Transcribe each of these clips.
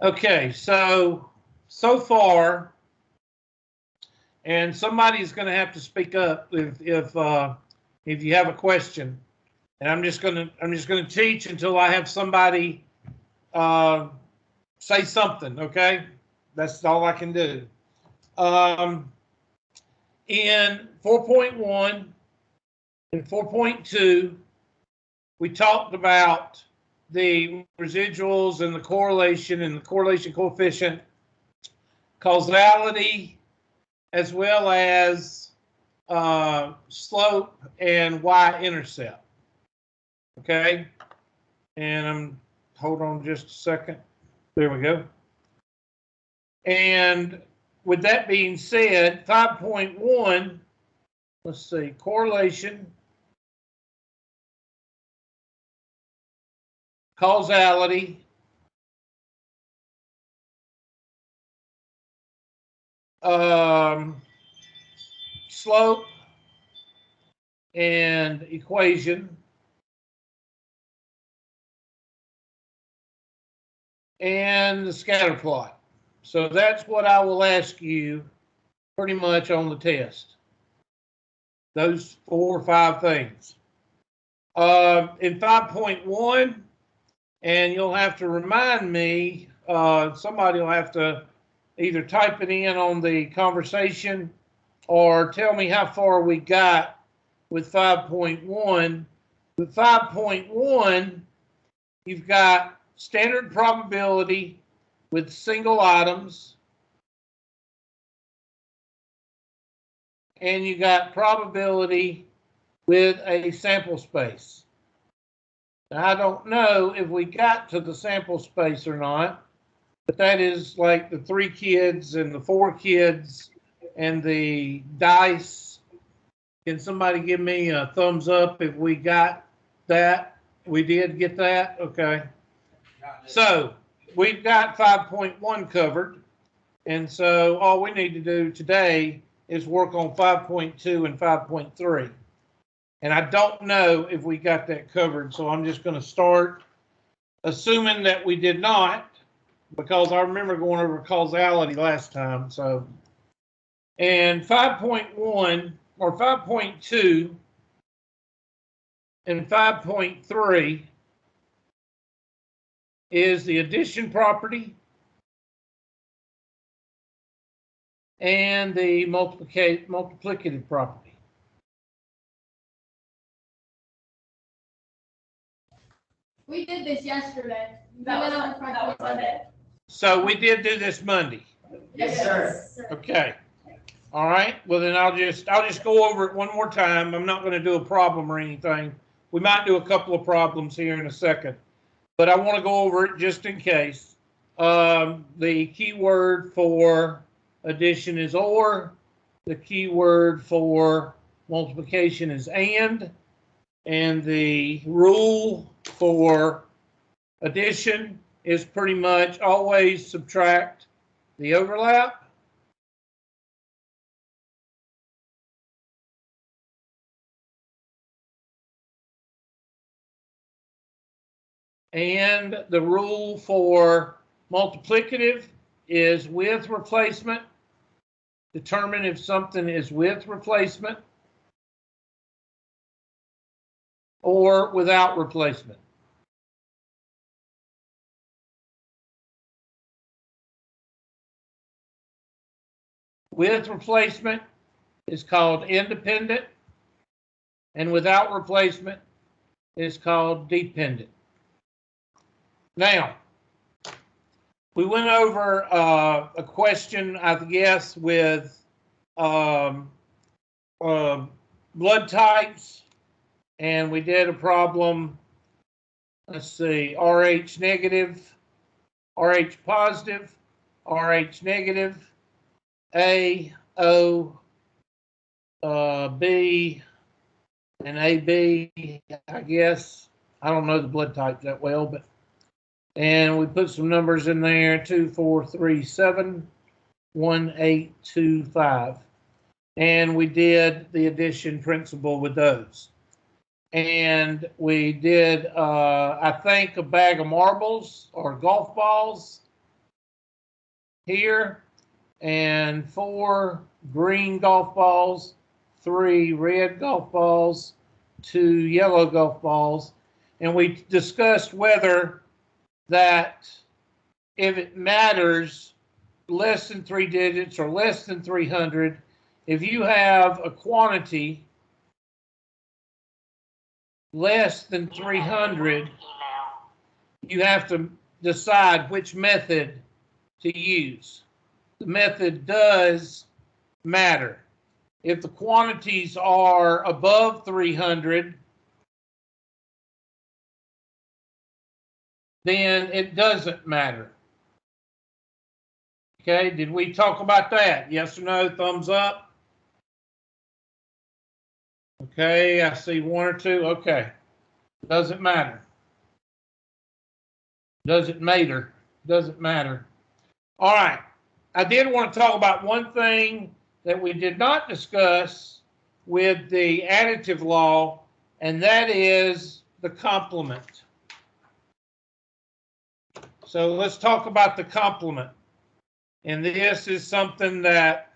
Okay, so far, and somebody's going to have to speak up if you have a question, and I'm just going to teach until I have somebody say something. Okay, that's all I can do. In 4.1 and 4.2, we talked about the residuals and the correlation coefficient, causality, as well as slope and y-intercept. Okay, and hold on just a second. There we go. And with that being said, 5.1, let's see, correlation, causality, slope and equation, and the scatter plot. So that's what I will ask you pretty much on the test. Those 4 or 5 things. In 5.1, and you'll have to remind me, somebody will have to either type it in on the conversation or tell me how far we got with 5.1. With 5.1, you've got standard probability with single items, and you got probability with a sample space. Now, I don't know if we got to the sample space or not, but that is like the 3 kids and the 4 kids and the dice. Can somebody give me a thumbs up if we got that? We did get that? Okay. So we've got 5.1 covered. And so all we need to do today is work on 5.2 and 5.3. And I don't know if we got that covered, so I'm just going to start assuming that we did not, because I remember going over causality last time. So, and 5.1 or 5.2 and 5.3 is the addition property and the multiplicative property. We did this yesterday. That was Monday. So we did do this Monday. Yes, sir. Okay. All right. Well, then I'll just go over it one more time. I'm not going to do a problem or anything. We might do a couple of problems here in a second, but I want to go over it just in case. The keyword for addition is or. The keyword for multiplication is and the rule for addition is pretty much always subtract the overlap. And the rule for multiplicative is with replacement. Determine if something is with replacement or without replacement. With replacement is called independent, and without replacement is called dependent. Now, we went over a question, I guess, with blood types, and we did a problem, let's see, RH negative, RH positive, RH negative, A, O, B, and AB, I guess. I don't know the blood types that well, but, and we put some numbers in there, 2, 4, 3, 7, 1, 8, 2, 5. And we did the addition principle with those. And we did, I think, a bag of marbles or golf balls. here, and 4 green golf balls, 3 red golf balls, 2 yellow golf balls. And we discussed whether that, if it matters less than 3 digits or less than 300, if you have a quantity less than 300, you have to decide which method to use. The method does matter. If the quantities are above 300, then it doesn't matter. Okay, did we talk about that? Yes or no? Thumbs up. Okay, I see 1 or 2. Okay, doesn't matter. Doesn't matter. Doesn't matter. All right, I did want to talk about one thing that we did not discuss with the additive law, and that is the complement. So let's talk about the complement. And this is something that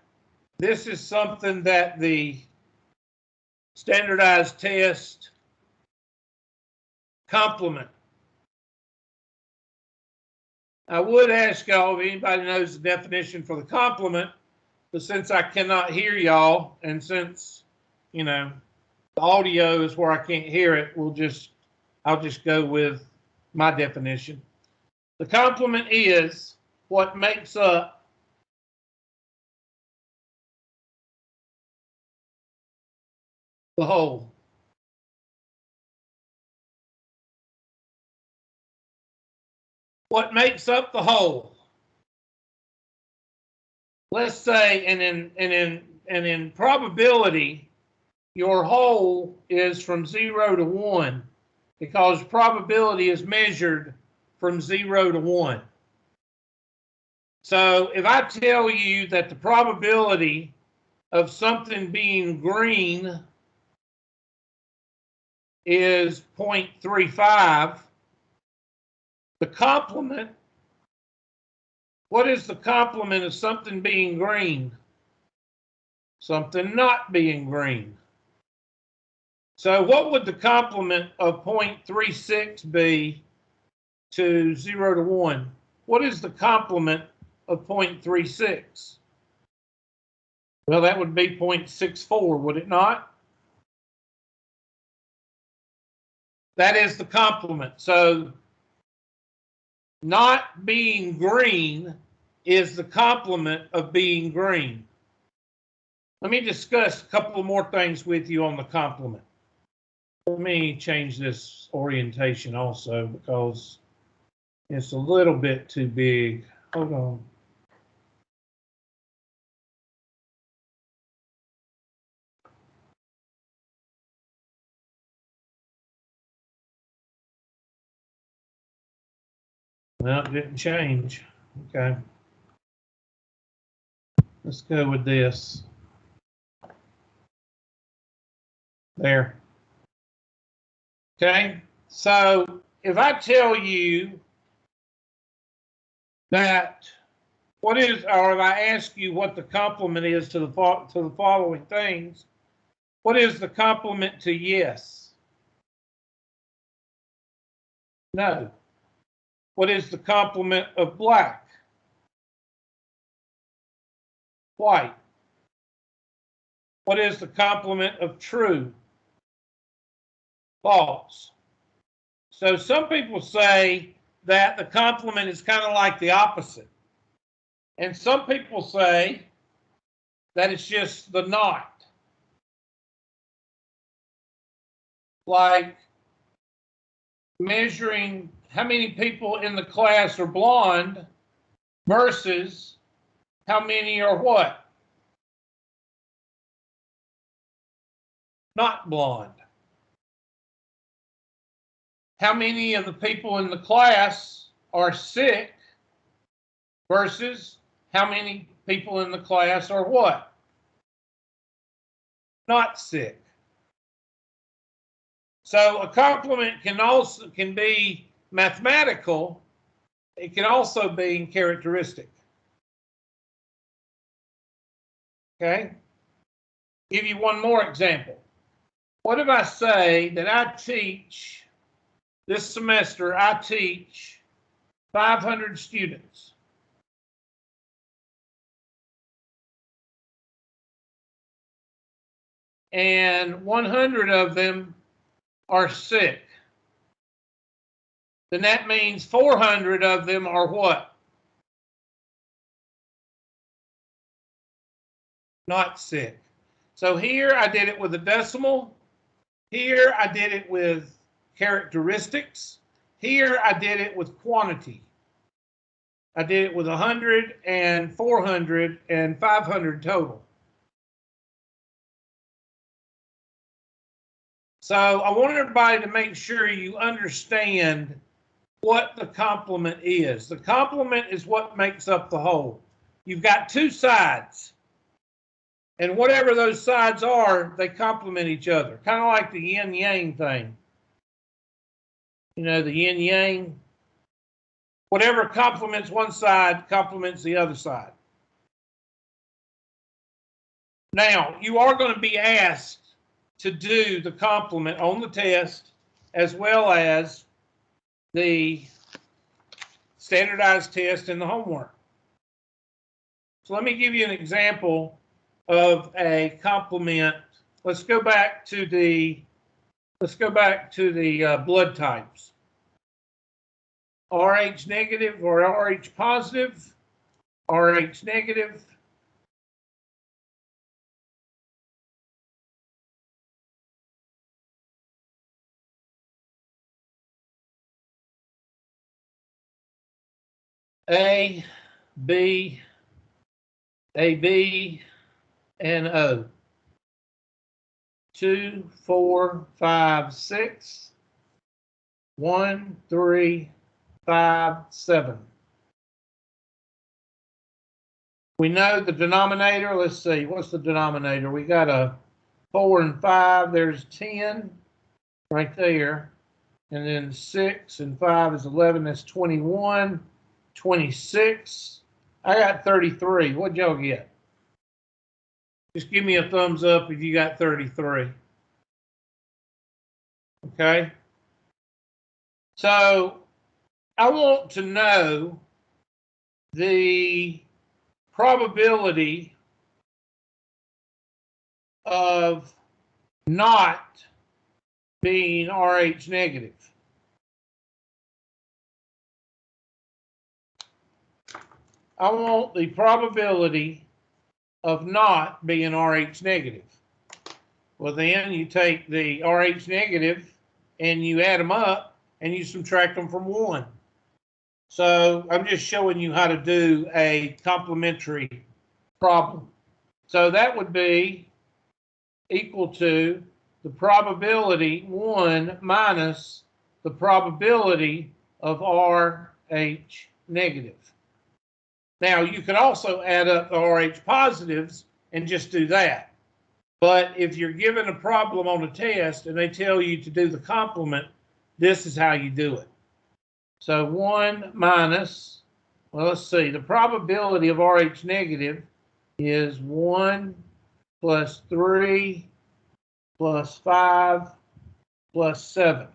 the standardized test complement. I would ask y'all if anybody knows the definition for the complement, but since I cannot hear y'all, and since, you know, the audio is where I can't hear it, I'll just go with my definition. The complement is what makes up the whole. What makes up the whole? Let's say, and in probability, your whole is from 0 to 1, because probability is measured from 0 to 1. So if I tell you that the probability of something being green is 0.35, the complement, what is the complement of something being green? Something not being green. So what would the complement of 0.36 be to 0 to 1? What is the complement of 0.36? Well, that would be 0.64, would it not? That is the complement. So not being green is the complement of being green. Let me discuss a couple more things with you on the complement. Let me change this orientation also because it's a little bit too big. Hold on. Well, it didn't change. Okay. Let's go with this. There. Okay. So if I tell you that what is, or if I ask you what the complement is to the following things, what is the complement to yes? No. What is the complement of black? White. What is the complement of true? False. So some people say that the complement is kind of like the opposite. And some people say that it's just the not. Like measuring how many people in the class are blonde versus how many are what? Not blonde. How many of the people in the class are sick versus how many people in the class are what? Not sick. So a complement can be mathematical. It can also be characteristic. Okay? Give you one more example. What if I say that I teach, this semester, I teach 500 students. And 100 of them are sick. Then that means 400 of them are what? Not sick. So here I did it with a decimal. Here I did it with characteristics. Here I did it with quantity. I did it with 100 and 400 and 500 total. So I want everybody to make sure you understand what the complement is. The complement is what makes up the whole. You've got two sides. And whatever those sides are, they complement each other. Kind of like the yin-yang thing. You know, the yin-yang. Whatever complements one side complements the other side. Now, you are going to be asked to do the complement on the test as well as the standardized test and the homework. So let me give you an example of a complement. Let's go back to the blood types. RH negative or RH positive, RH negative, A, B, AB, and O. 2, 4, 5, 6. 1, 3, 5, 7. We know the denominator. Let's see, what's the denominator? We got a 4 and 5. There's 10 right there. And then 6 and 5 is 11. That's 21. 26. I got 33. What'd y'all get? Just give me a thumbs up if you got 33. Okay. So I want to know the probability of not being RH negative. I want the probability of not being RH negative. Well, then you take the RH negative and you add them up and you subtract them from 1. So I'm just showing you how to do a complementary problem. So that would be equal to the probability 1 minus the probability of RH negative. Now, you could also add up the RH positives and just do that. But if you're given a problem on a test and they tell you to do the complement, this is how you do it. So 1 minus, well, let's see, the probability of RH negative is 1 plus 3 plus 5 plus 7.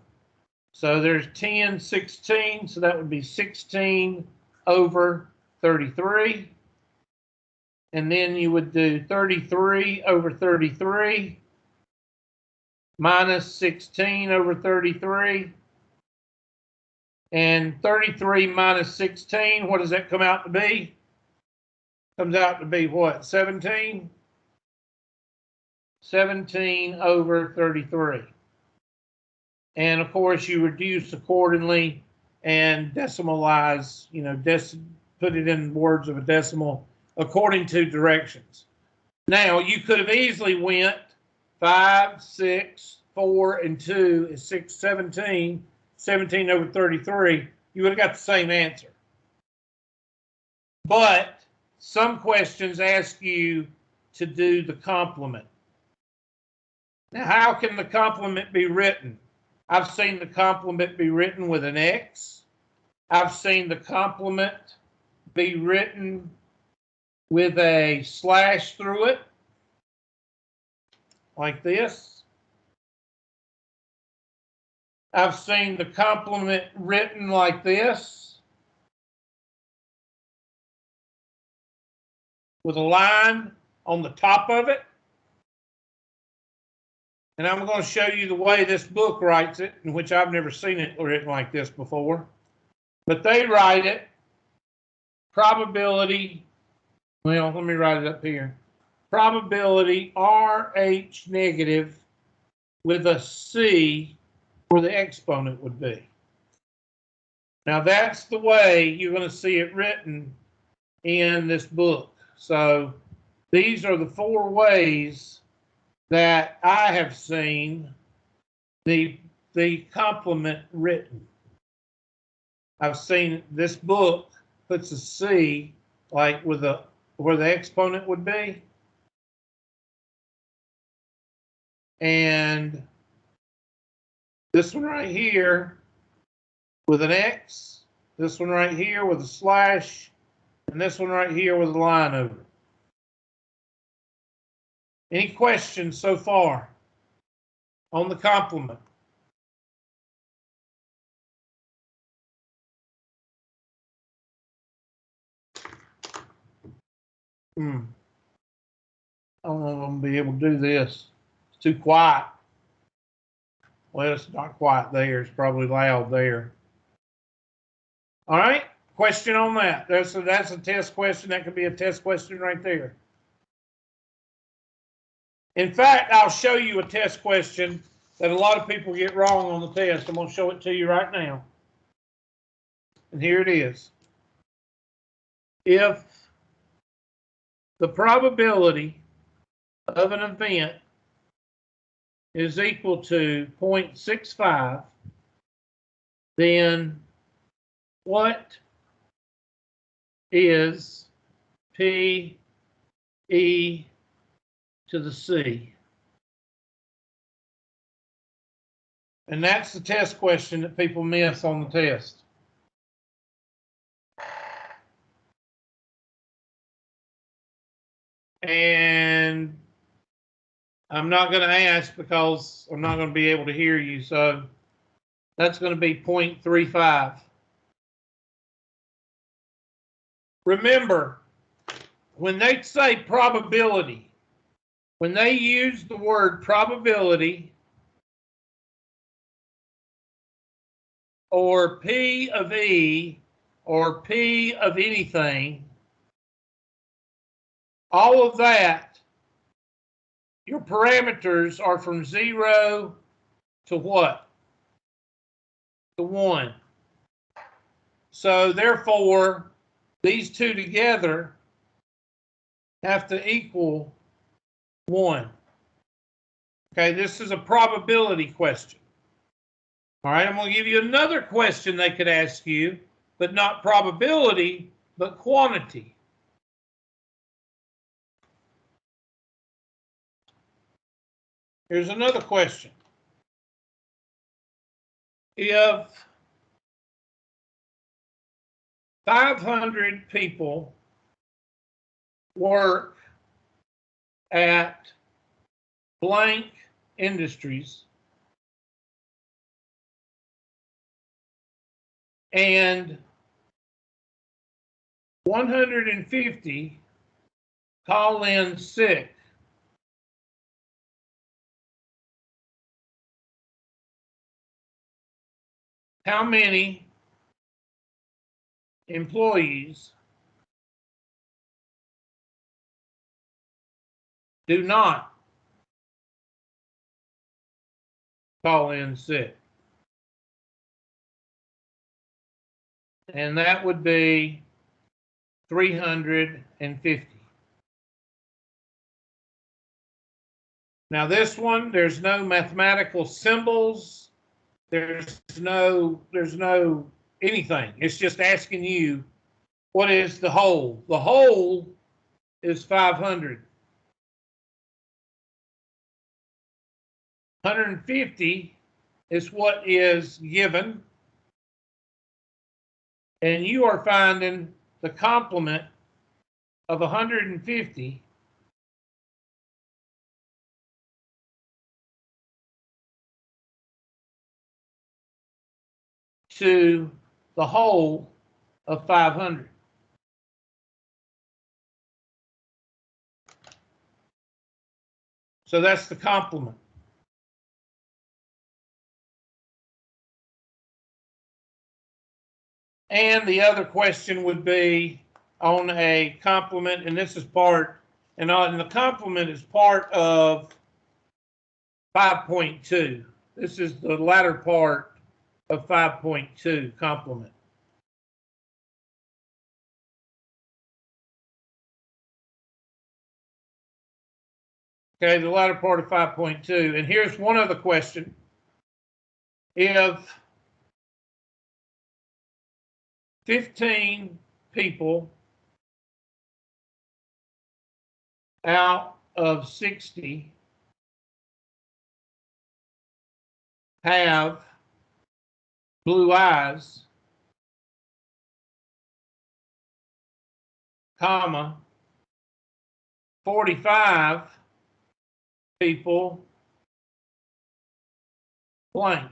So there's 10, 16, so that would be 16 over 33. And then you would do 33 over 33 minus 16 over 33. And 33 minus 16, what does that come out to be? Comes out to be what, 17? 17 over 33. And of course you reduce accordingly and decimalize, you know, put it in words of a decimal according to directions. Now you could have easily went 5, 6, 4, and 2 is 6, 17. 17 over 33, you would have got the same answer. But some questions ask you to do the complement. Now, how can the complement be written? I've seen the complement be written with an X. I've seen the complement be written with a slash through it. like this. I've seen the complement written like this, with a line on the top of it. And I'm going to show you the way this book writes it, in which I've never seen it written like this before. But they write it, probability, well, let me write it up here. Probability RH negative with a C where the exponent would be. Now that's the way you're going to see it written in this book. So these are the 4 ways that I have seen the complement written. I've seen this book puts a C like with a where the exponent would be. And this one right here with an X, this one right here with a slash, and this one right here with a line over it. Any questions so far on the complement? I don't know if I'm going to be able to do this. It's too quiet. Well, it's not quiet there. It's probably loud there. All right. Question on that. That's a test question. That could be a test question right there. In fact, I'll show you a test question that a lot of people get wrong on the test. I'm going to show it to you right now. And here it is. If the probability of an event is equal to 0.65, then what is P E to the C? And that's the test question that people miss on the test. And I'm not going to ask because I'm not going to be able to hear you. So that's going to be 0.35. Remember, when they say probability, when they use the word probability or P of E or P of anything, all of that, your parameters are from 0 to what? To 1. So therefore, these two together have to equal 1. Okay, this is a probability question. All right, I'm going to give you another question they could ask you, but not probability, but quantity. Here's another question. If 500 people work at blank industries and 150 call in sick, how many employees do not call in sick? And that would be 350. Now this one, there's no mathematical symbols. There's no anything. It's just asking you, what is the whole? The whole is 500. 150 is what is given. And you are finding the complement of 150 to the whole of 500. So that's the complement. And the other question would be on a complement, and this is part, and the complement is part of 5.2. This is the latter part of 5.2 complement. Okay, the latter part of 5.2. And here's one other question. If 15 people out of 60 have blue eyes, comma, 45 people blank.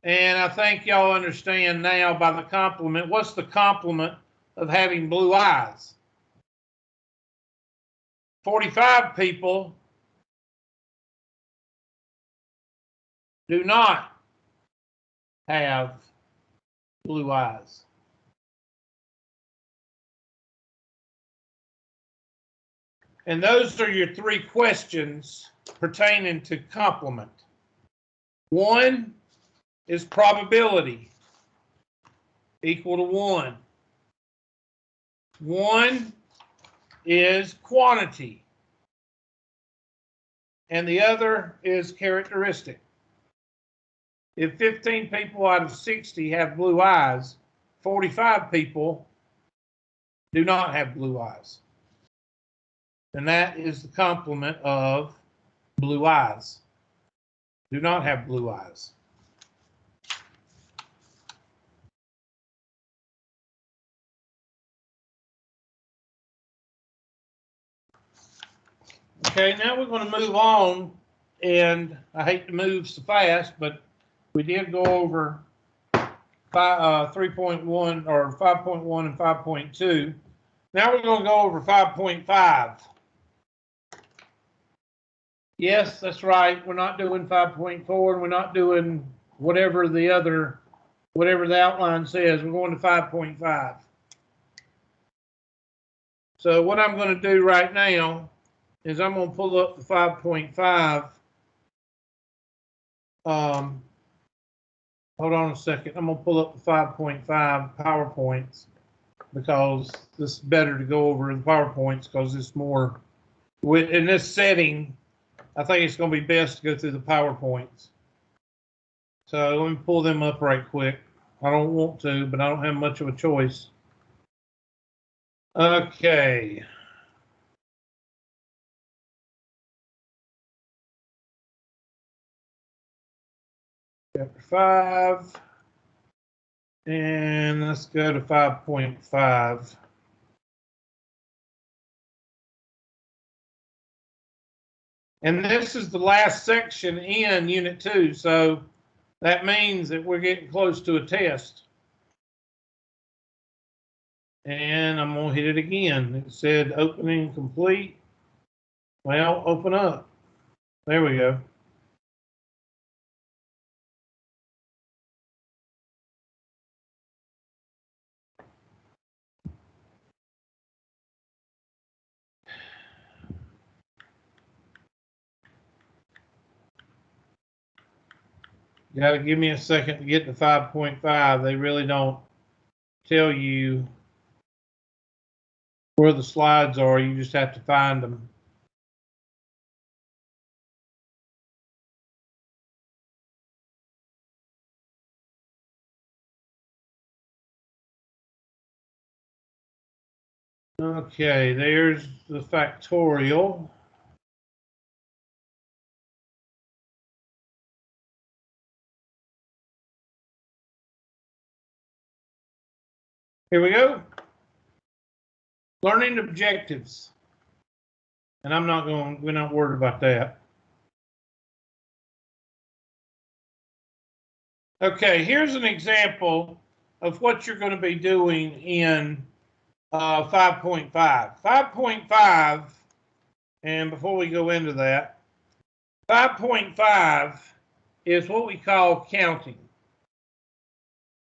And I think y'all understand now by the complement. What's the complement of having blue eyes? 45 people do not have blue eyes. And those are your three questions pertaining to complement. One is probability, equal to 1. One is quantity, and the other is characteristic. If 15 people out of 60 have blue eyes, 45 people do not have blue eyes. And that is the complement of blue eyes. Do not have blue eyes. Okay, now we're going to move on, and I hate to move so fast, but we did go over 3.1 or 5.1 and 5.2. Now we're going to go over 5.5. Yes, that's right. We're not doing 5.4, and we're not doing whatever the outline says. We're going to 5.5. So what I'm going to do right now is I'm going to pull up the 5.5. Hold on a second. I'm going to pull up the 5.5 PowerPoints because this is better to go over the PowerPoints because it's more, in this setting, I think it's going to be best to go through the PowerPoints. So let me pull them up right quick. I don't want to, but I don't have much of a choice. Okay. Chapter 5. And let's go to 5.5. And this is the last section in Unit 2, so that means that we're getting close to a test. And I'm going to hit it again. It said opening complete. Well, open up. There we go. You got to give me a second to get to 5.5. They really don't tell you where the slides are. You just have to find them. Okay, there's the factorial. Here we go. Learning objectives. And we're not worried about that. Okay, here's an example of what you're going to be doing in 5.5. 5.5, and before we go into that, 5.5 is what we call counting.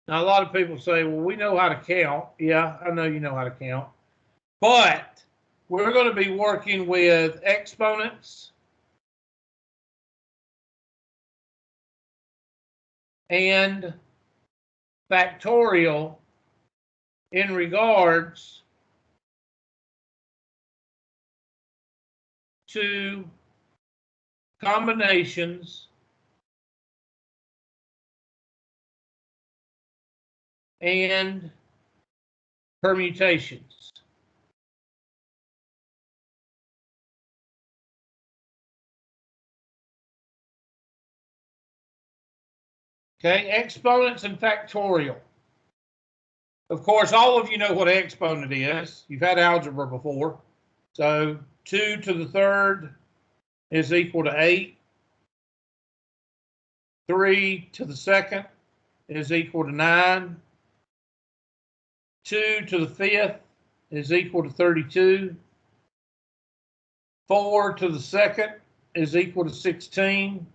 Now, a lot of people say, well, we know how to count. Yeah, I know you know how to count. But we're going to be working with exponents and factorial in regards to combinations and permutations. Okay, exponents and factorial. Of course, all of you know what an exponent is. You've had algebra before. So 2 to the third is equal to 8. 3 to the second is equal to 9. 2 to the fifth is equal to 32. 4 to the second is equal to 16.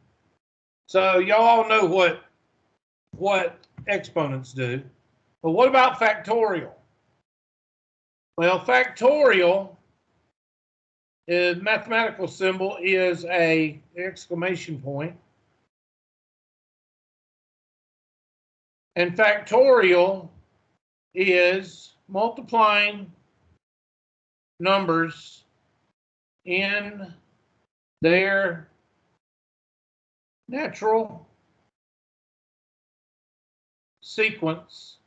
So y'all know what exponents do. But what about factorial? Well, factorial is mathematical symbol is a exclamation point. And factorial is multiplying numbers in their natural sequence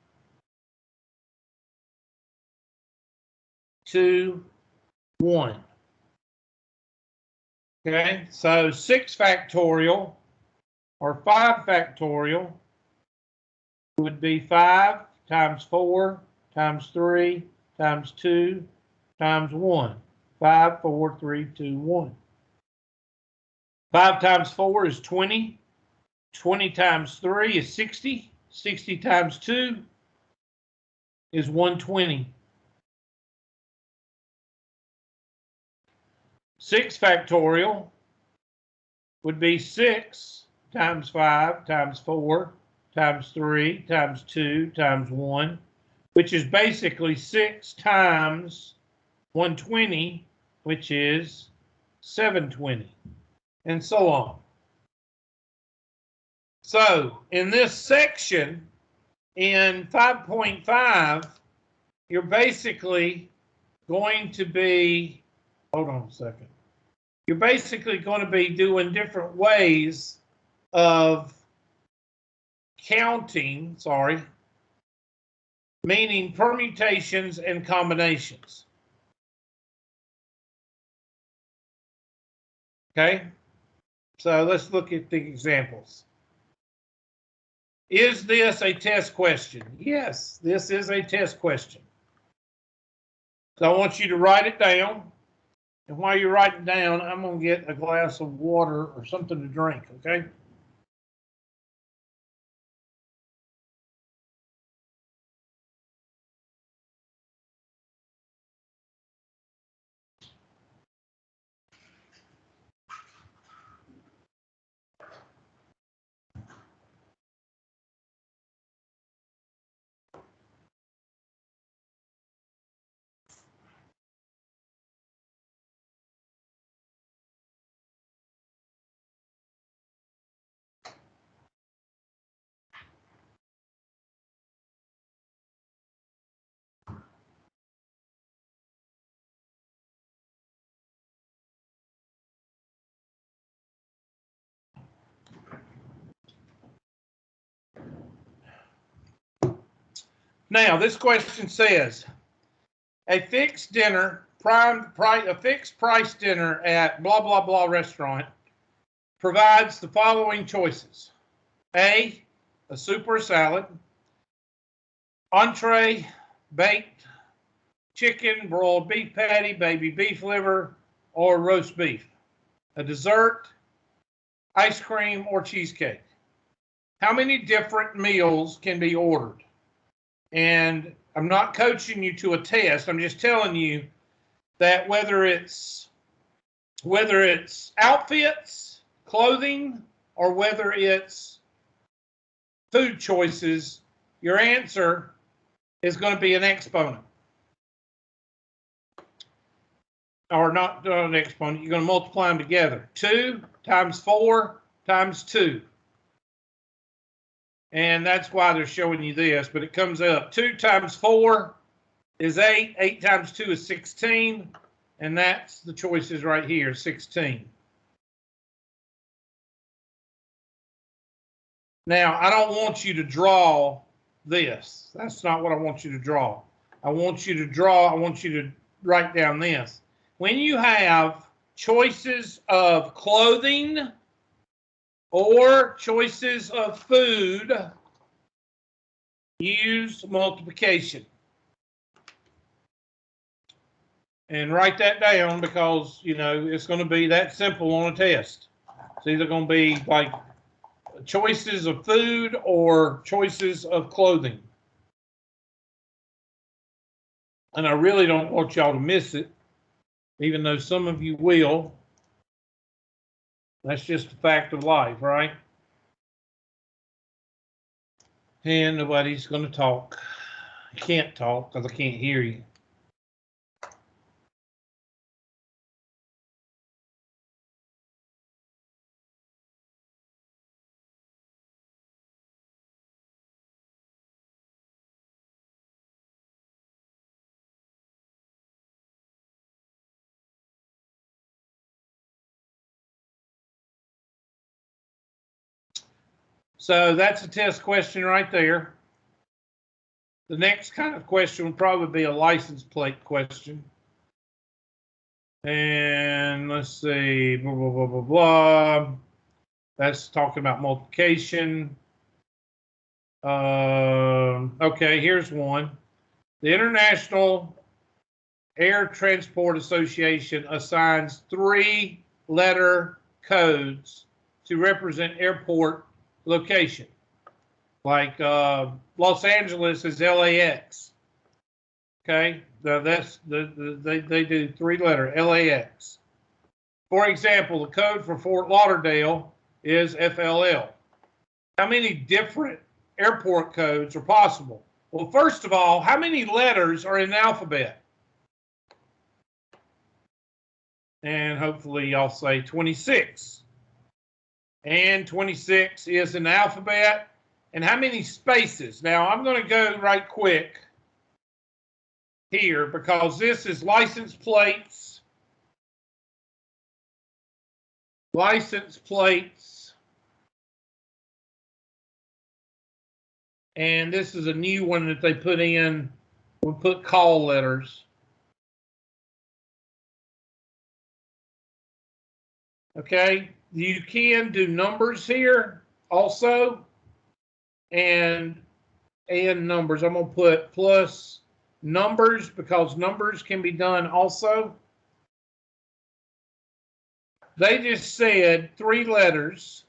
to 1. Okay, so 6 factorial or 5 factorial would be 5 times 4 times 3 times 2 times 1. 5, 4, 3, 2, 1. 5 times 4 is 20. 20 times 3 is 60. 60 times 2 is 120. 6 factorial would be 6 times 5 times 4 times 3 times 2 times 1, which is basically 6 times 120, which is 720, and so on. So in this section, in 5.5, you're basically going to be, hold on a second. You're basically going to be doing different ways of counting, meaning permutations and combinations. Okay, so let's look at the examples. Is this a test question? Yes, this is a test question. So I want you to write it down. And while you write it down, I'm going to get a glass of water or something to drink, okay? Now, this question says, a fixed price dinner at blah, blah, blah restaurant provides the following choices. A soup or salad, entree, baked chicken, broiled beef patty, baby beef liver, or roast beef. A dessert, ice cream, or cheesecake. how many different meals can be ordered? And I'm not coaching you to a test. I'm just telling you that whether it's outfits, clothing, or whether it's food choices, your answer is going to be an exponent. Or not an exponent, you're going to multiply them together. 2 times 4 times 2. And that's why they're showing you this, but it comes up. 2 times 4 is 8. 8 times 2 is 16. And that's the choices right here, 16. Now, I don't want you to draw this. That's not what I want you to draw. I want you to write down this. When you have choices of clothing or choices of food, use multiplication. And write that down because, you know, it's going to be that simple on a test. It's either going to be like choices of food or choices of clothing. And I really don't want y'all to miss it, even though some of you will. That's just a fact of life, right? And nobody's going to talk. I can't talk because I can't hear you. So that's a test question right there. The next kind of question would probably be a license plate question. And let's see, blah, blah, blah, blah, blah. That's talking about multiplication. Okay, here's one. The International Air Transport Association assigns 3-letter codes to represent airport location. Like Los Angeles is LAX. Okay, they do 3-letter LAX. For example, the code for Fort Lauderdale is FLL. How many different airport codes are possible? Well, first of all, how many letters are in the alphabet? And hopefully y'all say 26. And 26 is in the alphabet. And how many spaces? Now, I'm going to go right quick here because this is license plates. License plates. And this is a new one that they put in. We'll put call letters. Okay, you can do numbers here also, and numbers. I'm going to put plus numbers because numbers can be done also. They just said 3 letters.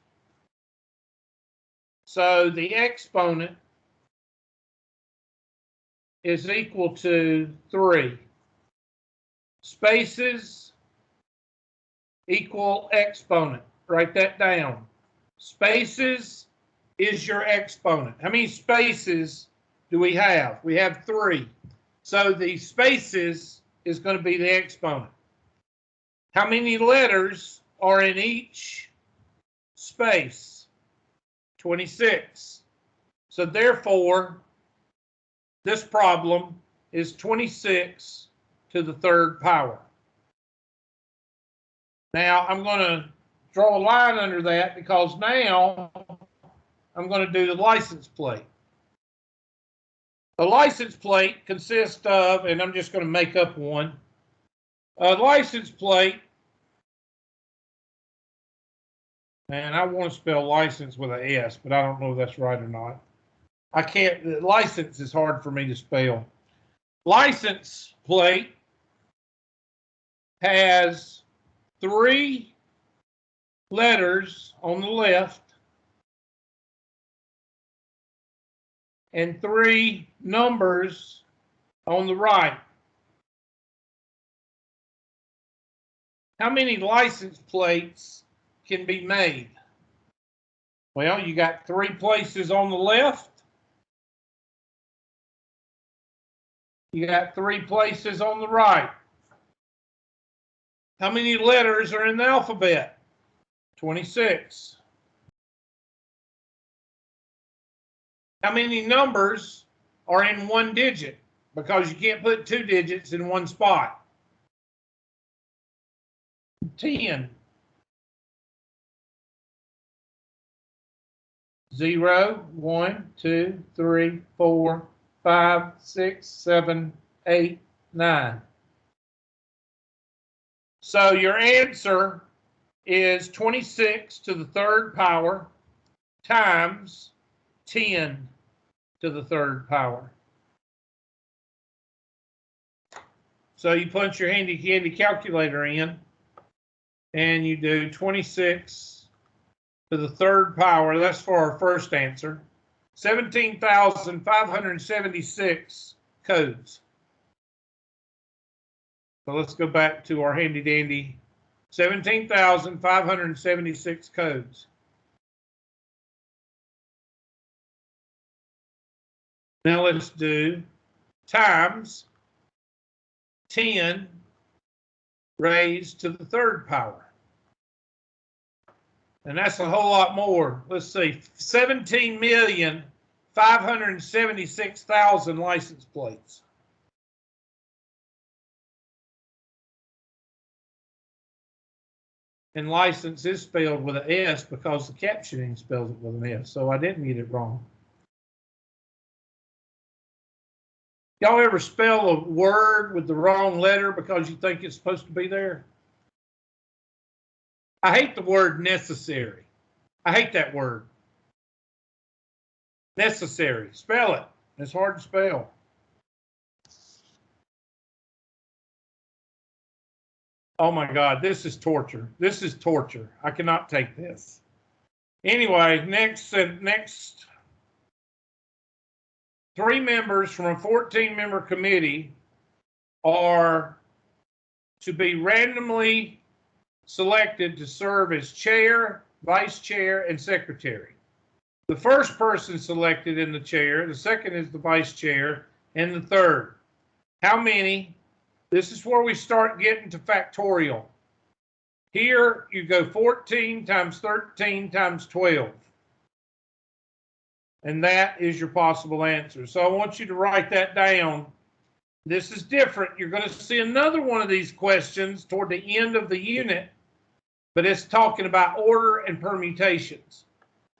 So the exponent is equal to 3. Spaces equal exponent. Write that down. Spaces is your exponent. How many spaces do we have? We have 3. So the spaces is going to be the exponent. How many letters are in each space? 26. So therefore, this problem is 26 to the 3rd power. Now, I'm going to draw a line under that because now I'm going to do the license plate. The license plate consists of, and I'm just going to make up one, a license plate, and I want to spell license with an S, but I don't know if that's right or not. I can't, license is hard for me to spell. License plate has 3 letters on the left and 3 numbers on the right. How many license plates can be made? Well, you got 3 places on the left. You got 3 places on the right. How many letters are in the alphabet? 26. How many numbers are in 1 digit? Because you can't put 2 digits in 1 spot. 10. 0, 1, 2, 3, 4, 5, 6, 7, 8, 9. So your answer is 26 to the 3rd power times 10 to the 3rd power. So you punch your handy candy calculator in, and you do 26 to the 3rd power. That's for our first answer. 17,576 codes. So let's go back to our handy dandy 17,576 codes. Now let's do times 10 raised to the 3rd power. And that's a whole lot more. Let's see, 17,576,000 license plates. And license is spelled with an S because the captioning spells it with an S, so I didn't get it wrong. Y'all ever spell a word with the wrong letter because you think it's supposed to be there? I hate the word necessary. I hate that word. Necessary. Spell it. It's hard to spell. Oh my God, this is torture. This is torture. I cannot take this. Anyway, next 3 members from a 14-member committee are to be randomly selected to serve as chair, vice chair, and secretary. The first person selected in the chair, the second is the vice chair, and the third. How many? This is where we start getting to factorial. Here you go 14 times 13 times 12. And that is your possible answer. So I want you to write that down. This is different. You're going to see another one of these questions toward the end of the unit, but it's talking about order and permutations.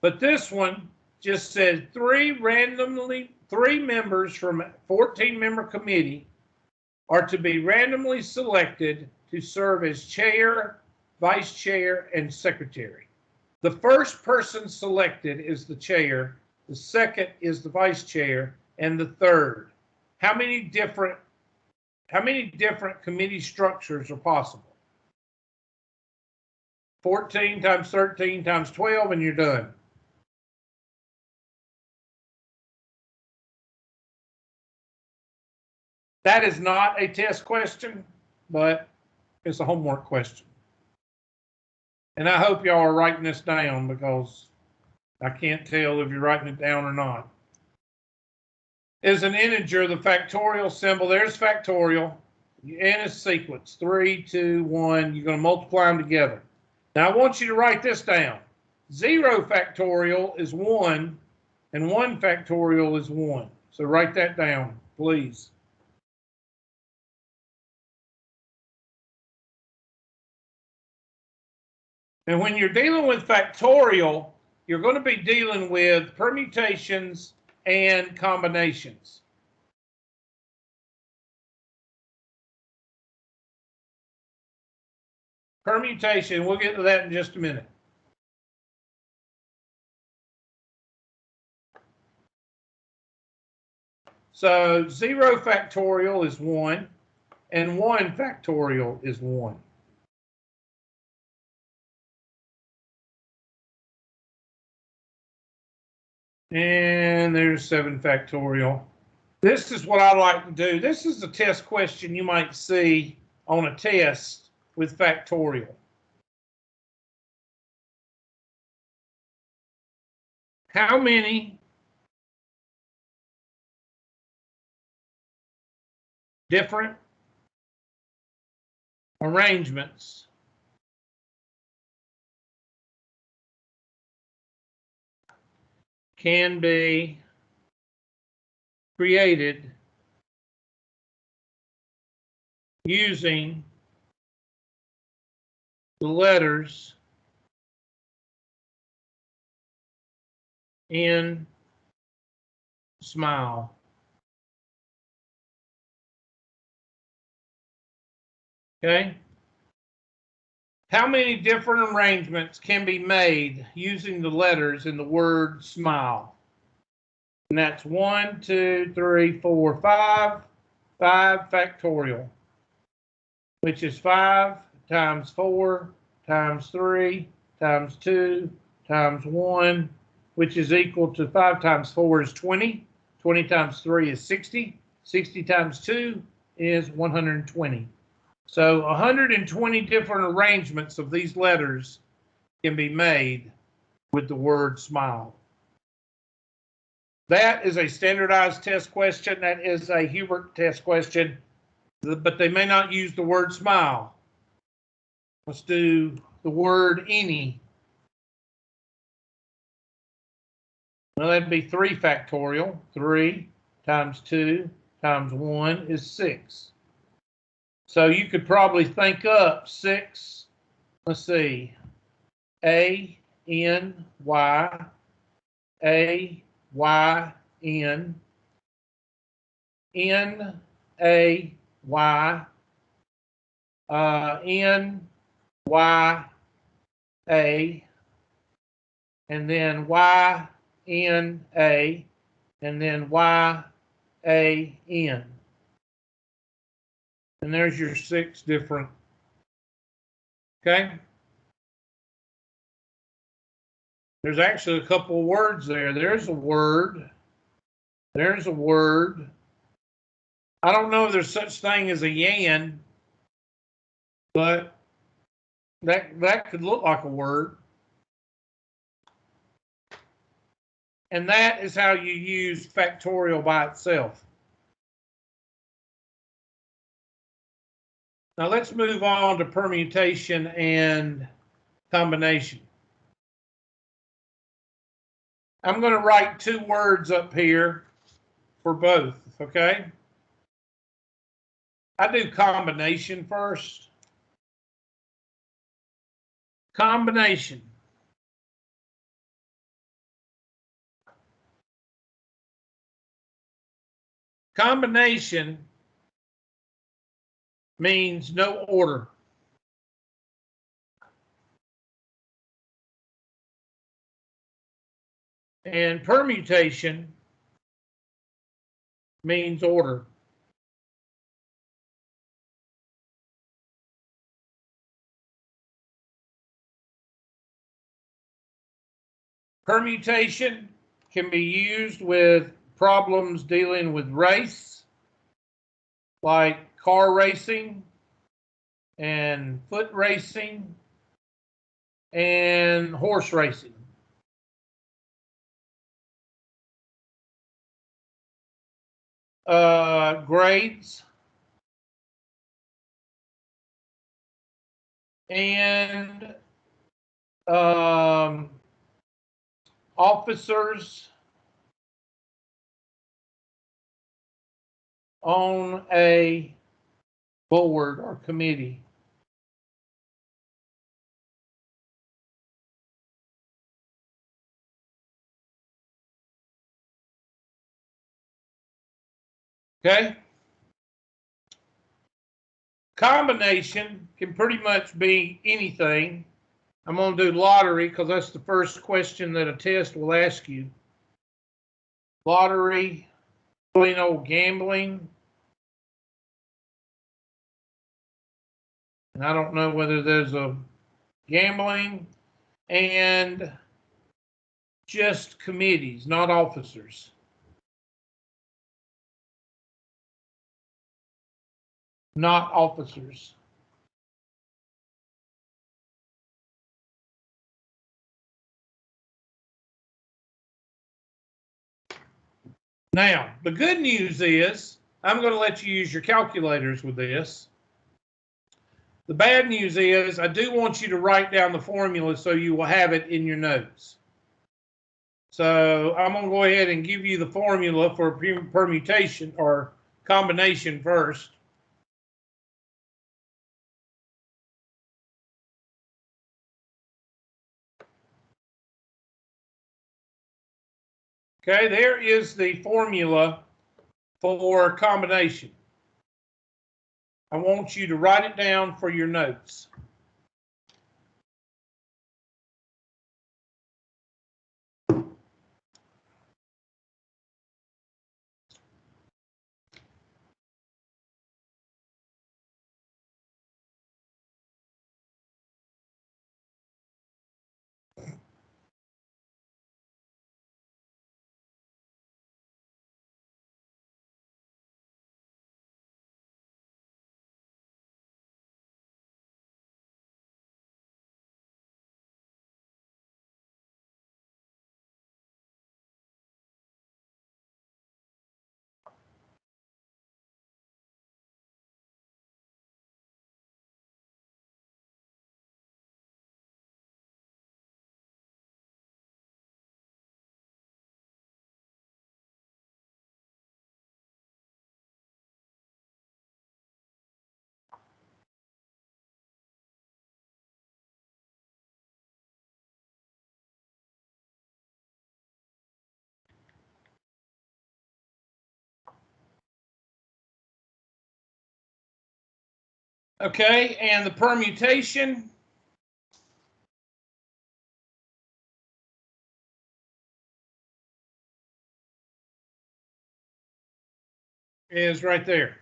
But this one just says 3 members from a 14-member committee are to be randomly selected to serve as chair, vice chair, and secretary. The first person selected is the chair, the second is the vice chair, and the third. How many different committee structures are possible? 14 times 13 times 12, and you're done. That is not a test question, but it's a homework question. And I hope y'all are writing this down because I can't tell if you're writing it down or not. Is an integer the factorial symbol? There's factorial in a sequence, 3, 2, 1. You're going to multiply them together. Now I want you to write this down. 0 factorial is 1, and 1 factorial is 1. So write that down, please. And when you're dealing with factorial, you're going to be dealing with permutations and combinations. Permutation, we'll get to that in just a minute. So 0 factorial is 1, and 1 factorial is 1. And there's 7 factorial. This is what I like to do. This is a test question you might see on a test with factorial. How many different arrangements can be created using the letters in SMILE? Okay. How many different arrangements can be made using the letters in the word SMILE? And that's 1, 2, 3, 4, 5. 5 factorial, which is 5 times 4 times 3 times 2 times 1, which is equal to 5 times 4 is 20. 20 times 3 is 60. 60 times 2 is 120. So 120 different arrangements of these letters can be made with the word SMILE. That is a standardized test question. That is a Hubert test question, but they may not use the word SMILE. Let's do the word any. Well, that'd be 3 factorial. 3 times 2 times 1 is 6. So you could probably think up 6. Let's see. A, N, Y, A, Y, N, N, A, Y, N, Y, A, and then Y, N, A, and then Y, A, N. And there's your 6 different, okay? There's actually a couple of words there. There's a word. There's a word. I don't know if there's such thing as a yan, but that could look like a word. And that is how you use factorial by itself. Now let's move on to permutation and combination. I'm going to write 2 words up here for both, okay? I do combination first. Combination. Combination means no order. And permutation means order. Permutation can be used with problems dealing with race, like car racing and foot racing and horse racing. Grades and officers on a board or committee. Okay? Combination can pretty much be anything. I'm going to do lottery because that's the first question that a test will ask you. Lottery, plain old gambling. And I don't know whether there's a gambling and just committees, not officers. Not officers. Now, the good news is, I'm going to let you use your calculators with this. The bad news is, I do want you to write down the formula so you will have it in your notes. So I'm going to go ahead and give you the formula for permutation or combination first. Okay, there is the formula for combination. I want you to write it down for your notes. Okay, and the permutation is right there.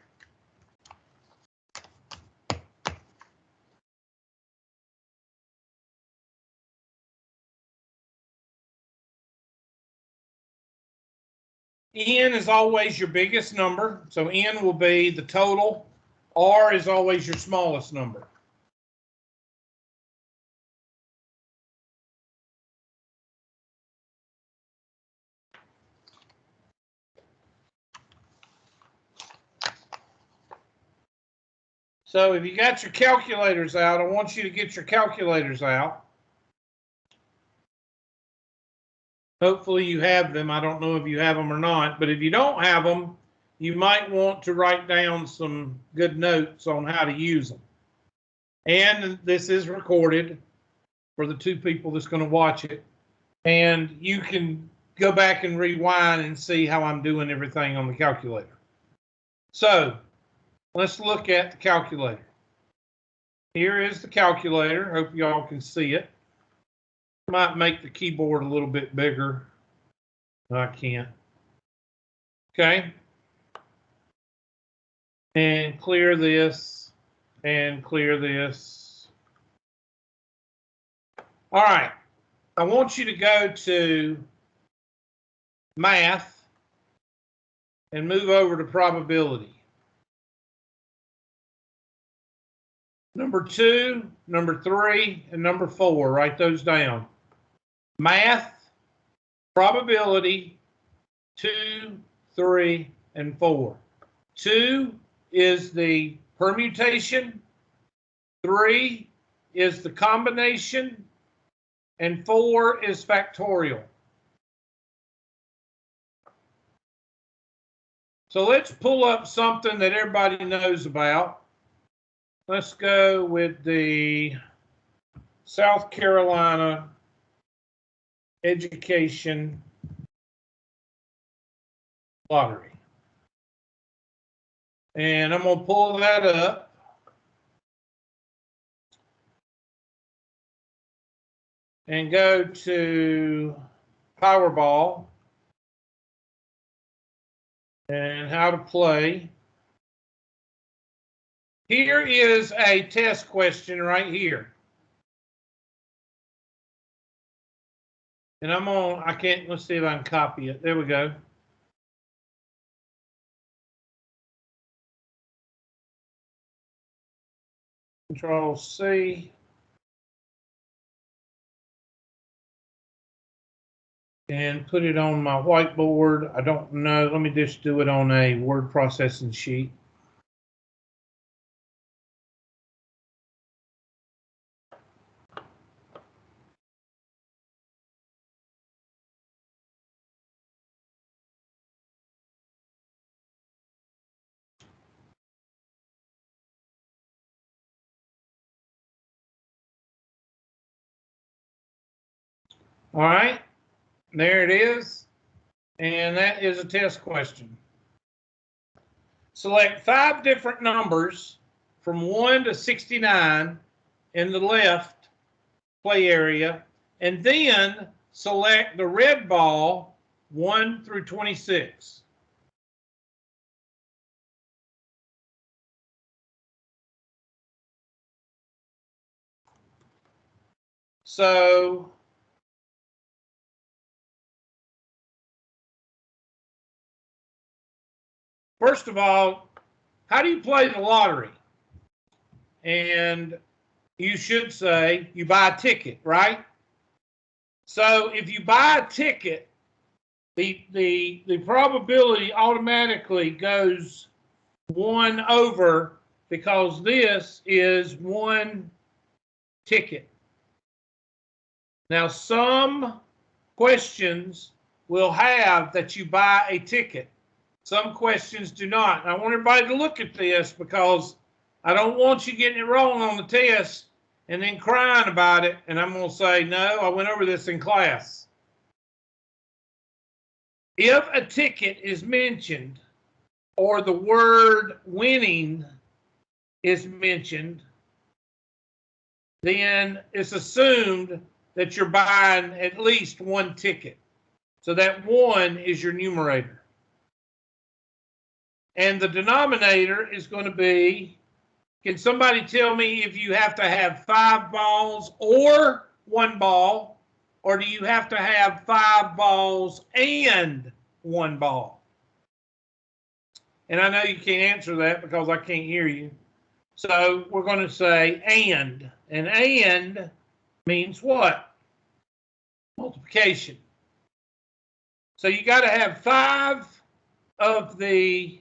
N is always your biggest number, so N will be the total. R is always your smallest number. So if you got your calculators out, I want you to get your calculators out. Hopefully you have them. I don't know if you have them or not, but if you don't have them, you might want to write down some good notes on how to use them. And this is recorded for the two people that's going to watch it. And you can go back and rewind and see how I'm doing everything on the calculator. So let's look at the calculator. Here is the calculator. Hope y'all can see it. Might make the keyboard a little bit bigger. No, I can't. Okay. And clear this and clear this. All right. I want you to go to math and move over to probability. Number 2, number 3, and number 4, write those down. Math, probability, 2, 3, and 4. 2 is the permutation, 3 is the combination, and 4 is factorial. So let's pull up something that everybody knows about. Let's go with the South Carolina Education Lottery. And I'm going to pull that up. And go to Powerball and how to play. Here is a test question right here. And I can't, let's see if I can copy it. There we go. Control C. And put it on my whiteboard. I don't know. Let me just do it on a word processing sheet. All right, there it is. And that is a test question. Select 5 different numbers from 1 to 69 in the left play area, and then select the red ball 1 through 26. So first of all, how do you play the lottery? And you should say you buy a ticket, right? So if you buy a ticket, the probability automatically goes 1 over, because this is 1 ticket. Now, some questions will have that you buy a ticket. Some questions do not. And I want everybody to look at this, because I don't want you getting it wrong on the test and then crying about it. And I'm going to say, no, I went over this in class. If a ticket is mentioned or the word winning is mentioned, then it's assumed that you're buying at least 1 ticket. So that 1 is your numerator. And the denominator is going to be, can somebody tell me if you have to have 5 balls or 1 ball, or do you have to have 5 balls and 1 ball? And I know you can't answer that because I can't hear you. So we're going to say and means what? Multiplication. So you got to have 5 of the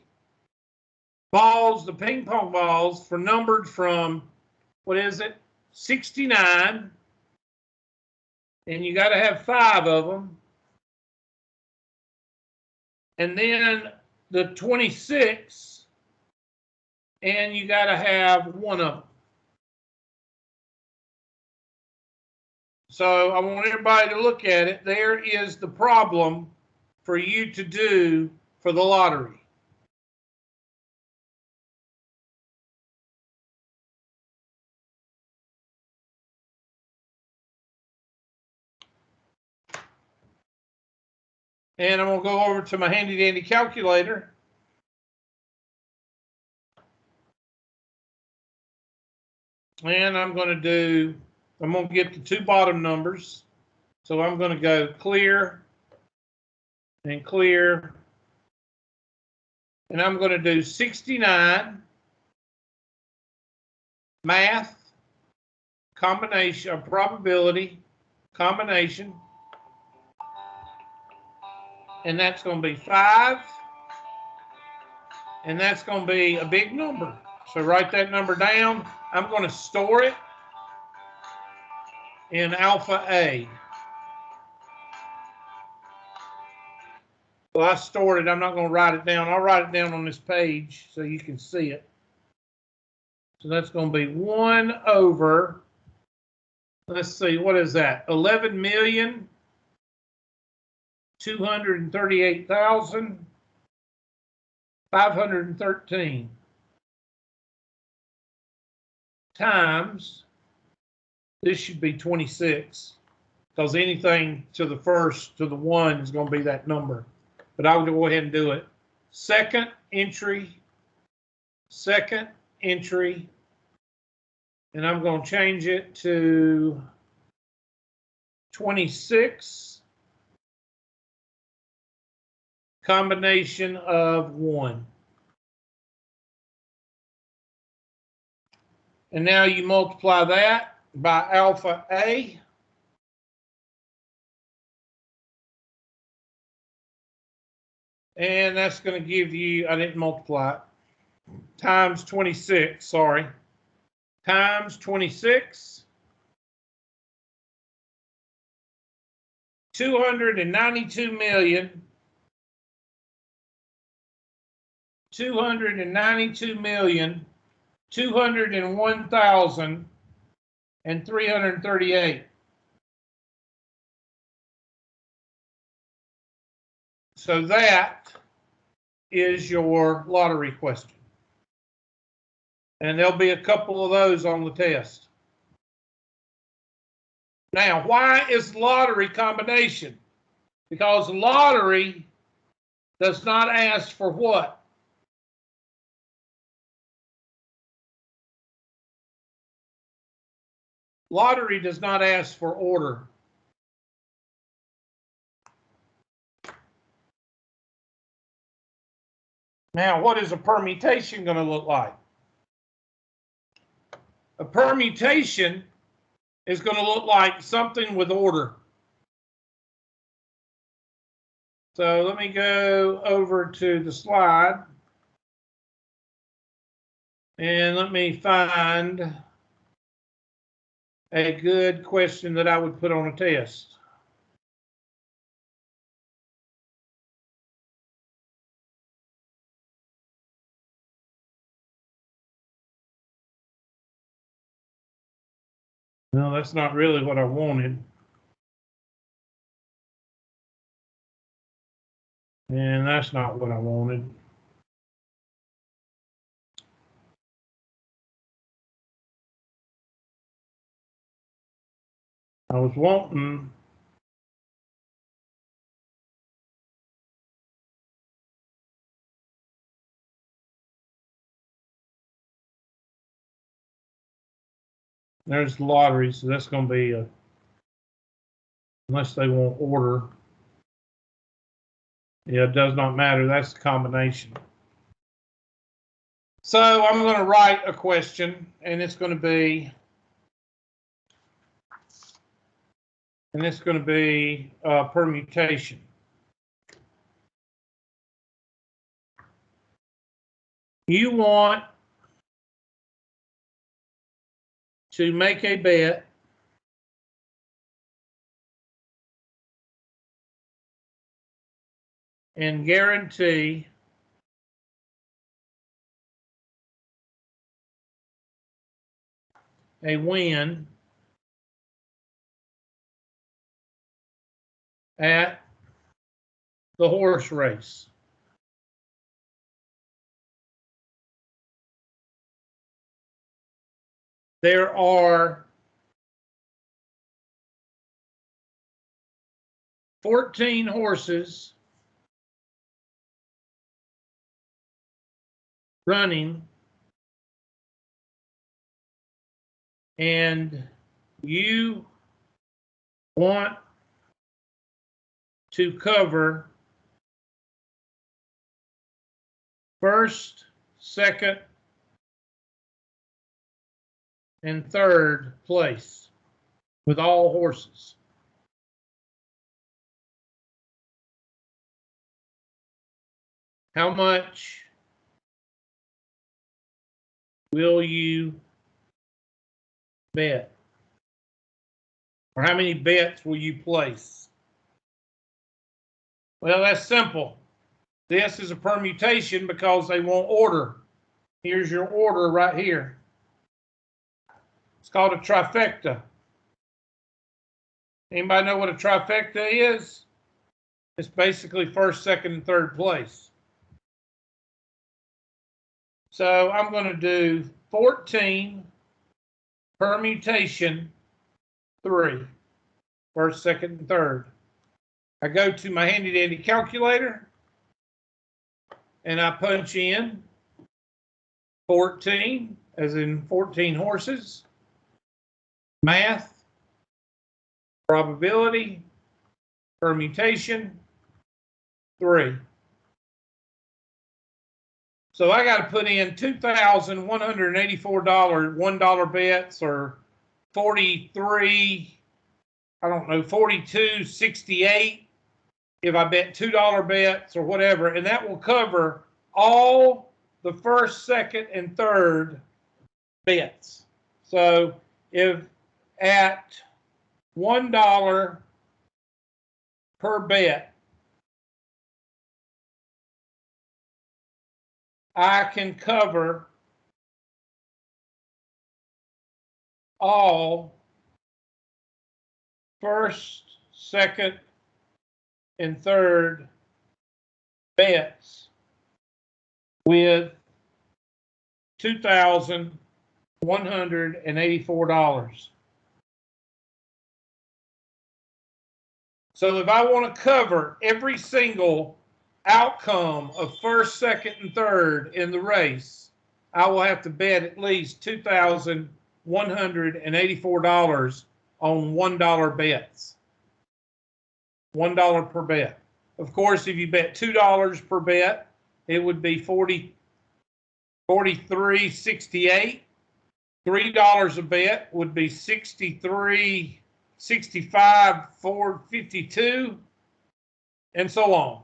balls, the ping pong balls, for numbered from, what is it, 69, and you got to have 5 of them. And then the 26, and you got to have 1 of them. So I want everybody to look at it. There is the problem for you to do for the lottery. And I'm going to go over to my handy dandy calculator. And I'm going to get the 2 bottom numbers. So I'm going to go clear and clear. And I'm going to do 69, math, combination, probability, combination. And that's going to be 5. And that's going to be a big number. So write that number down. I'm going to store it in alpha A. Well, I stored it. I'm not going to write it down. I'll write it down on this page so you can see it. So that's going to be 1 over, let's see, what is that? 11,238,513 times, this should be 26, because anything to the first, to the 1 is going to be that number. But I'll go ahead and do it. Second entry, and I'm going to change it to 26 combination of 1. And now you multiply that by alpha A. And that's going to give you, I didn't multiply it, times 26, sorry, times 26, 292,201,338. So that is your lottery question. And there'll be a couple of those on the test. Now, why is lottery combination? Because lottery does not ask for what? Lottery does not ask for order. Now, what is a permutation going to look like? A permutation is going to look like something with order. So let me go over to the slide and let me find a good question that I would put on a test. No, that's not really what I wanted. And that's not what I wanted. I was wanting there's the lottery, so that's going to be a, unless they want order. Yeah, it does not matter. That's the combination. So I'm going to write a question, and it's going to be, permutation. You want to make a bet and guarantee a win at the horse race. There are 14 horses running, and you want to cover first, second, and third place with all horses. How much will you bet? Or how many bets will you place? Well, that's simple. This is a permutation because they want order. Here's your order right here. It's called a trifecta. Anybody know what a trifecta is? It's basically first, second, and third place. So I'm going to do 14 permutation 3, first, second, and third. I go to my handy dandy calculator and I punch in 14, as in 14 horses, math, probability, permutation, 3. So I got to put in $2,184 $1 bets, or 43, I don't know, 42.68 if I bet $2 bets or whatever, and that will cover all the first, second, and third bets. So if at $1 per bet, I can cover all first, second, and third bets with $2,184. So if I want to cover every single outcome of first, second, and third in the race, I will have to bet at least $2,184 on $1 bets. $1 per bet. Of course, if you bet $2 per bet, it would be 43.68. $3 a bet would be 65.452, and so on.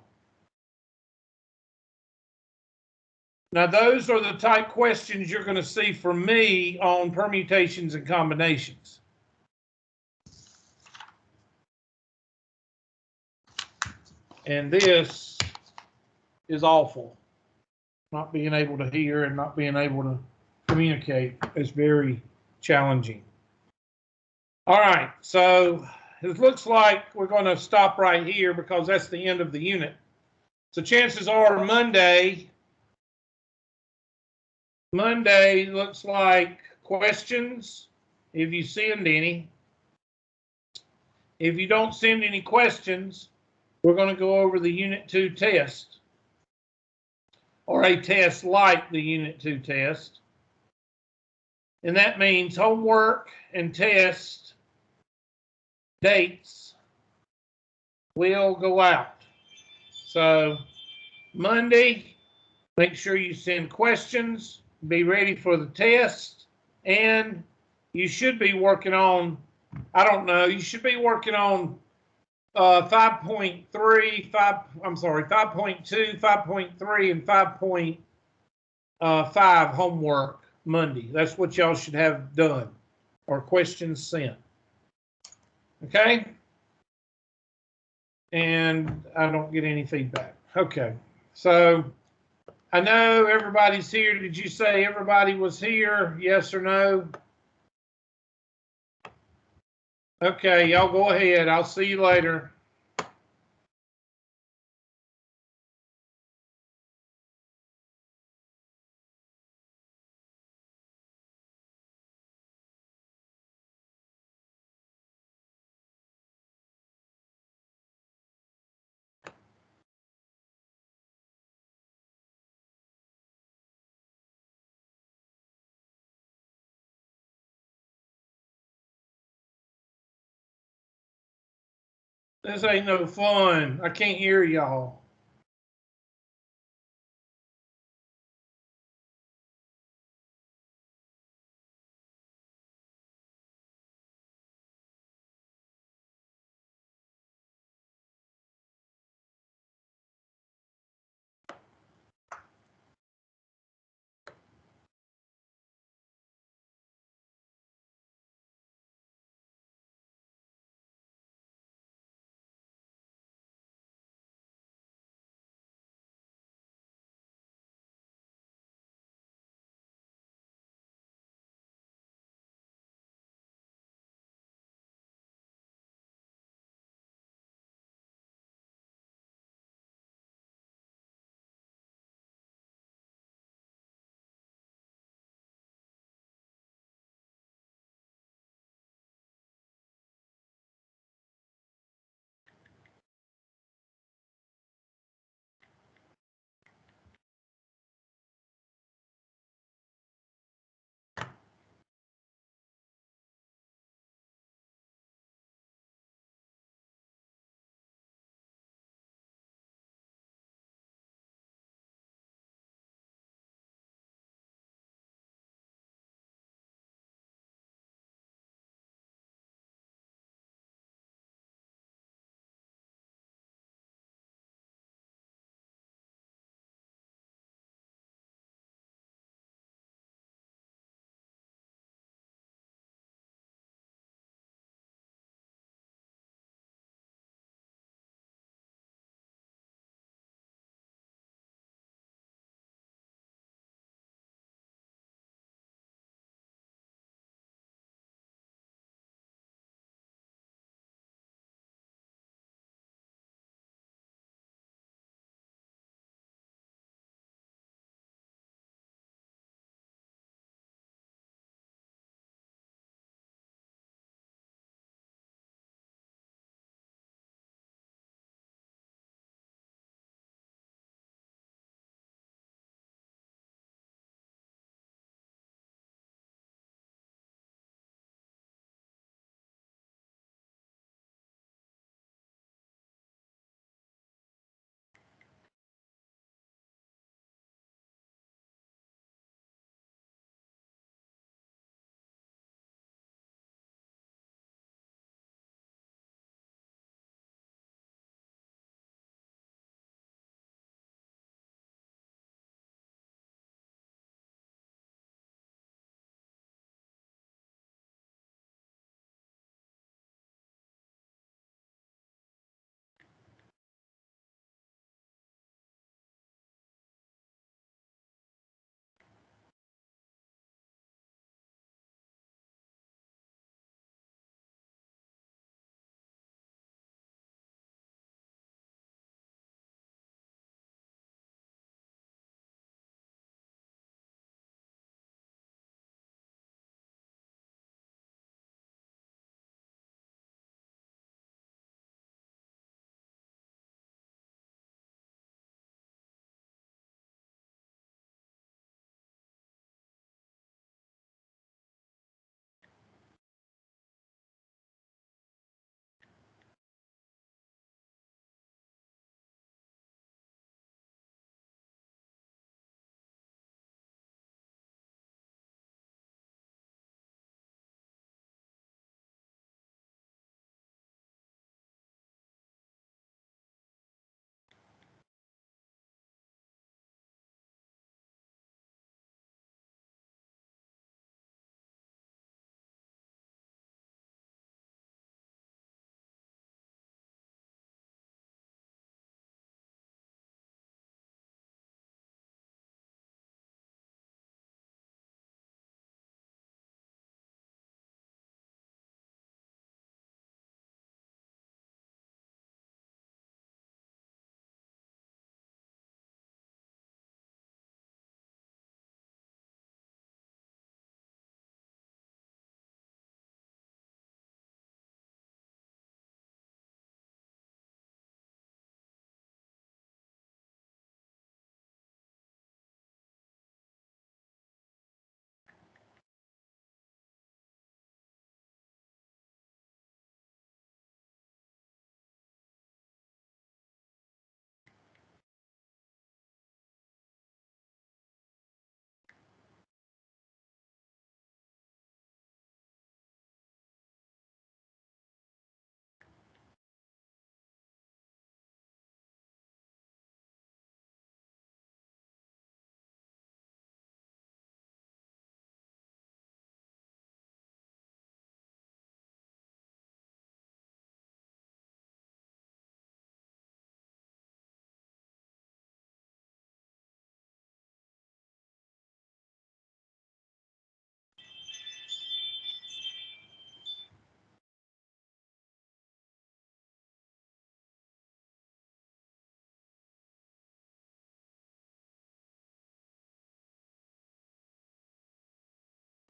Now, those are the type questions you're going to see from me on permutations and combinations. And this is awful. Not being able to hear and not being able to communicate is very challenging. All right, so it looks like we're going to stop right here because that's the end of the unit. So chances are Monday looks like questions, if you send any. If you don't send any questions, we're going to go over the Unit 2 test, or a test like the Unit 2 test. And that means homework and test dates will go out. So Monday, make sure you send questions, be ready for the test, and you should be working on, I don't know, you should be working on 5.2, 5.3, and 5.5 homework Monday. That's what y'all should have done, or questions sent. Okay? And I don't get any feedback. Okay. So I know everybody's here. Did you say everybody was here? Yes or no? Okay, y'all go ahead. I'll see you later. This ain't no fun. I can't hear y'all.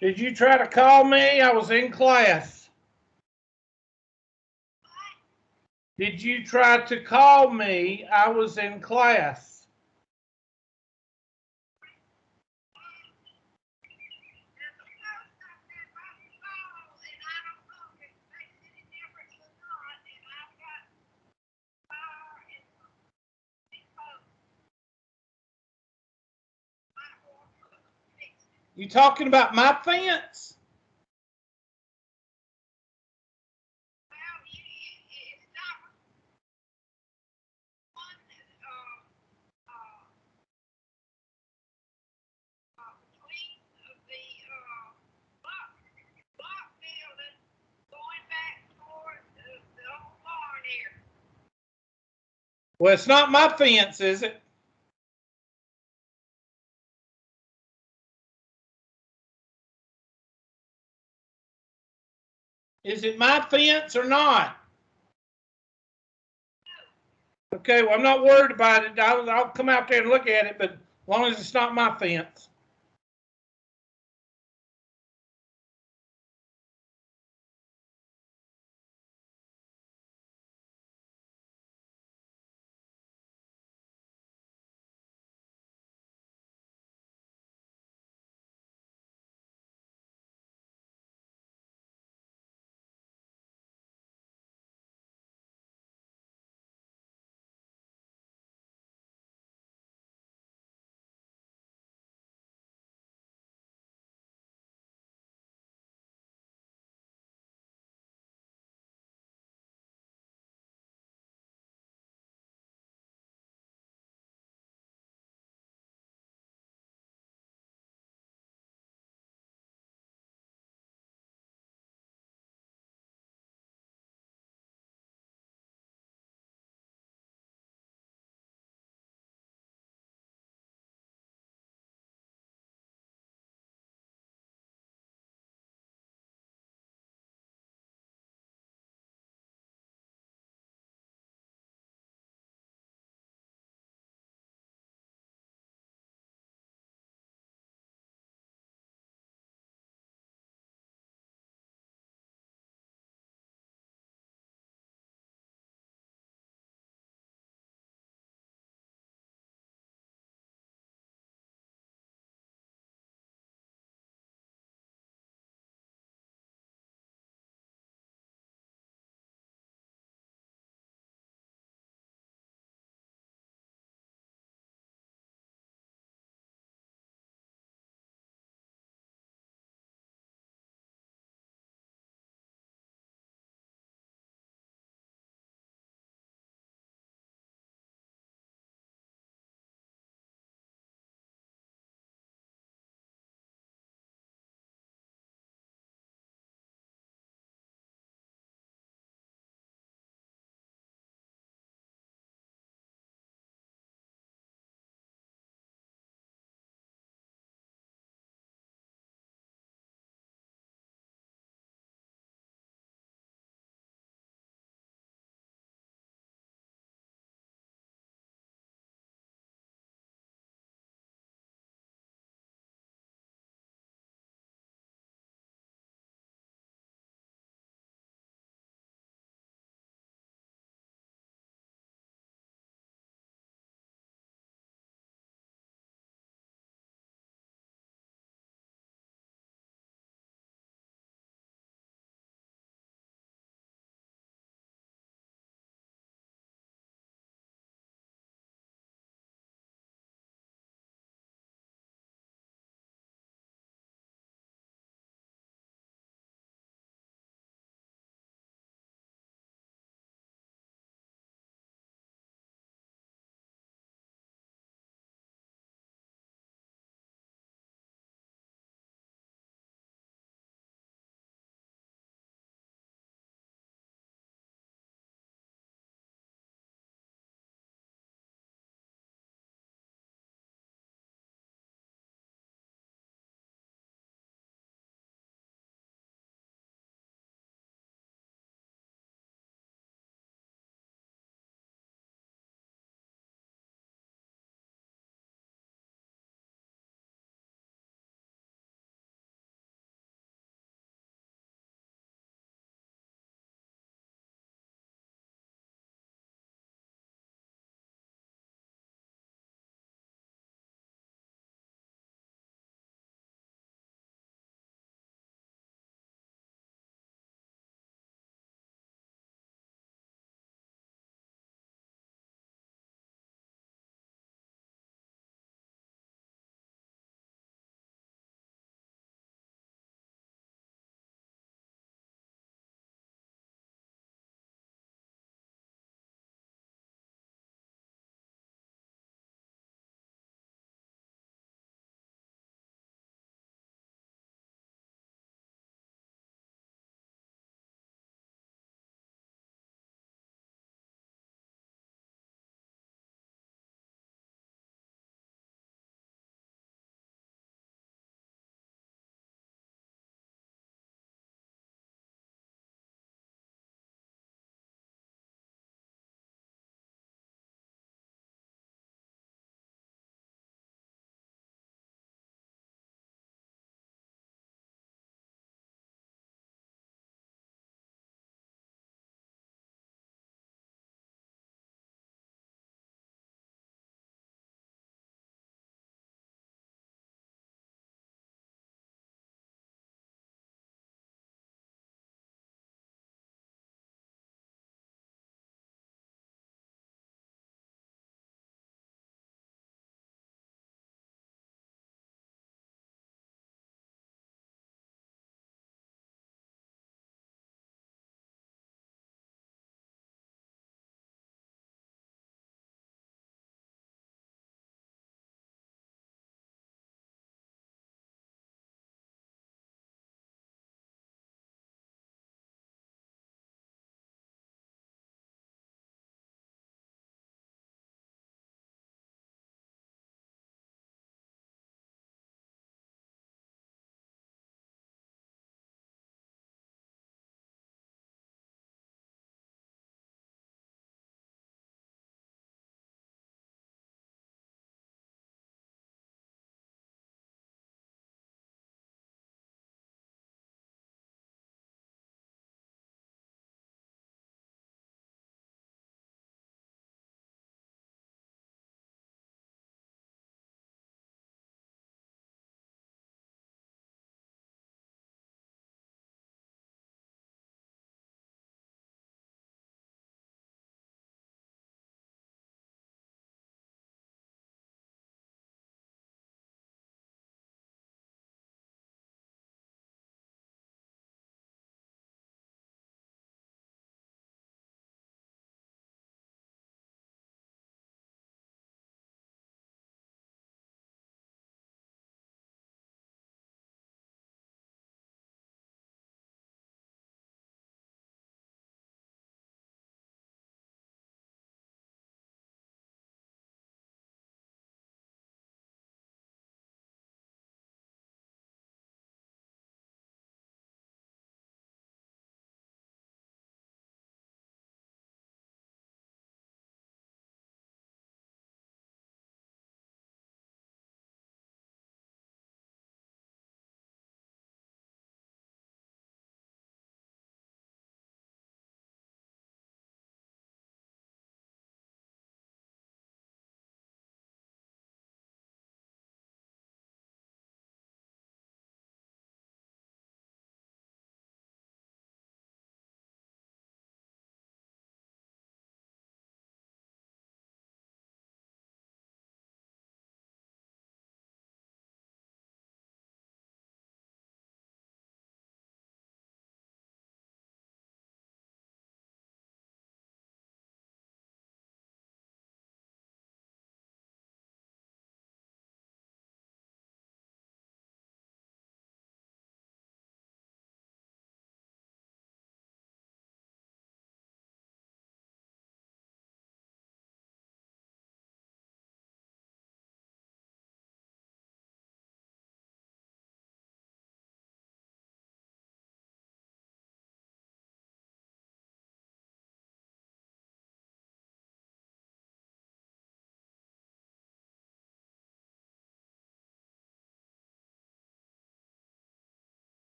Did you try to call me? I was in class. Did you try to call me? I was in class. You talking about my fence? Well, it's not my fence, is it? Is it my fence or not? Okay, well, I'm not worried about it. I'll come out there and look at it, but as long as it's not my fence.